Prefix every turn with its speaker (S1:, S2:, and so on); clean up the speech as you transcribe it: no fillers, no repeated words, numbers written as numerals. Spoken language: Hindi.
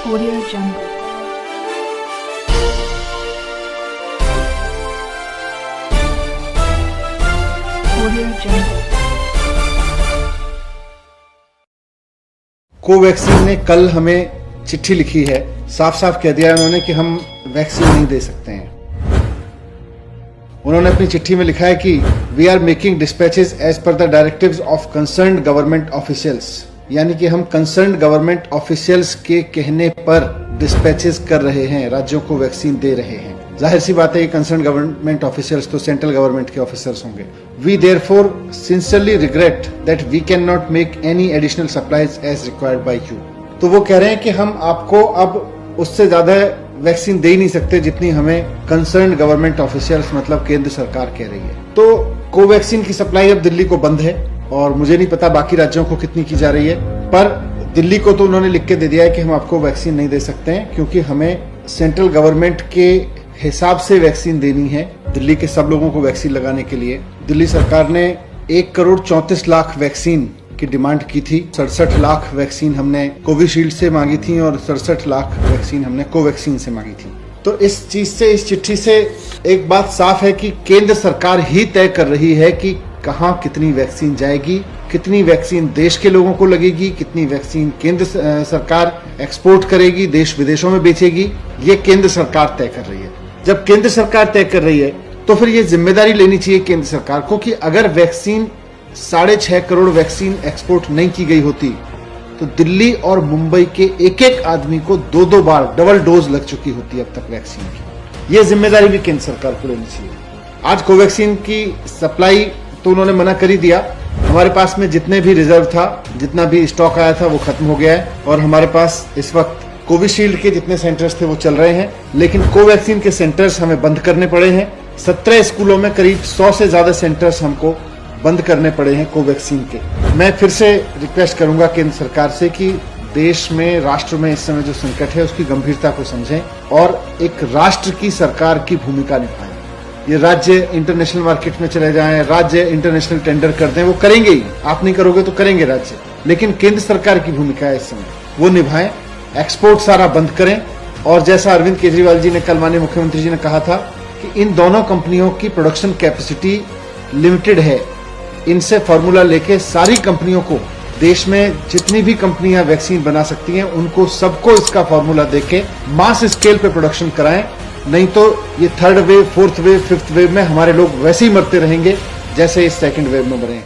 S1: Audio Jungle. Audio Jungle.
S2: Covaxin ने कल हमें चिट्ठी लिखी है, साफ साफ कह दिया उन्होंने कि हम वैक्सीन नहीं दे सकते हैं। उन्होंने अपनी चिट्ठी में लिखा है कि we are making dispatches as per the directives of concerned government officials, यानी कि हम कंसर्न्ड गवर्नमेंट ऑफिशियल्स के कहने पर डिस्पैचेस कर रहे हैं, राज्यों को वैक्सीन दे रहे हैं। जाहिर सी बात है, ये कंसर्न्ड गवर्नमेंट ऑफिशियल्स तो सेंट्रल गवर्नमेंट के ऑफिसर्स होंगे। We therefore sincerely regret that we can not make any additional supplies as required by you. तो वो कह रहे हैं कि हम आपको अब उससे ज्यादा वैक्सीन दे ही नहीं सकते जितनी हमें कंसर्न्ड गवर्नमेंट ऑफिशियल्स मतलब केंद्र सरकार कह रही है। तो कोवैक्सीन की सप्लाई अब दिल्ली को बंद है और मुझे नहीं पता बाकी राज्यों को कितनी की जा रही है, पर दिल्ली को तो उन्होंने लिख के दे दिया है कि हम आपको वैक्सीन नहीं दे सकते हैं, क्योंकि हमें सेंट्रल गवर्नमेंट के हिसाब से वैक्सीन देनी है दिल्ली के सब लोगों को वैक्सीन लगाने के लिए। दिल्ली सरकार ने 1,34,00,000 वैक्सीन की डिमांड की थी। 67 लाख वैक्सीन हमने कोविशील्ड से मांगी थी और 67 लाख वैक्सीन हमने कोवैक्सीन से मांगी थी। तो इस चीज से, इस चिट्ठी से एक बात साफ है कि केंद्र सरकार ही तय कर रही है कि कहां कितनी वैक्सीन जाएगी, कितनी वैक्सीन देश के लोगों को लगेगी, कितनी वैक्सीन केंद्र सरकार एक्सपोर्ट करेगी, देश विदेशों में बेचेगी, ये केंद्र सरकार तय कर रही है। जब केंद्र सरकार तय कर रही है तो फिर ये जिम्मेदारी लेनी चाहिए केंद्र सरकार को कि अगर वैक्सीन 6.5 करोड़ वैक्सीन एक्सपोर्ट नहीं की गई होती तो दिल्ली और मुंबई के एक एक आदमी को 2-2 बार डबल डोज लग चुकी होती अब तक वैक्सीन की। ये जिम्मेदारी भी केंद्र सरकार को लेनी चाहिए। आज कोवैक्सीन की सप्लाई तो उन्होंने मना कर ही दिया। हमारे पास में जितने भी रिजर्व था, जितना भी स्टॉक आया था वो खत्म हो गया है और हमारे पास इस वक्त कोविशील्ड के जितने सेंटर्स थे वो चल रहे हैं, लेकिन कोवैक्सीन के सेंटर्स हमें बंद करने पड़े हैं। 17 स्कूलों में करीब 100 से ज्यादा सेंटर्स हमको बंद करने पड़े हैं कोवैक्सीन के। मैं फिर से रिक्वेस्ट करूंगा केंद्र सरकार से कि देश में, राष्ट्र में इस समय जो संकट है उसकी गंभीरता को समझें और एक राष्ट्र की सरकार की भूमिका निभाएं। ये राज्य इंटरनेशनल मार्केट में चले जाएं, राज्य इंटरनेशनल टेंडर कर दें, वो करेंगे ही, आप नहीं करोगे तो करेंगे राज्य, लेकिन केंद्र सरकार की भूमिका है इस समय, वो निभाएं। एक्सपोर्ट सारा बंद करें और जैसा अरविंद केजरीवाल जी ने कल माननीय मुख्यमंत्री जी ने कहा था कि इन दोनों कंपनियों की प्रोडक्शन कैपेसिटी लिमिटेड है, इनसे फॉर्मूला लेके सारी कंपनियों को, देश में जितनी भी कंपनियां वैक्सीन बना सकती हैं उनको सबको इसका फॉर्मूला देके मास स्केल पे प्रोडक्शन कराएं, नहीं तो ये 3rd wave, 4th wave, 5th wave में हमारे लोग वैसे ही मरते रहेंगे जैसे इस 2nd वेव में मरे।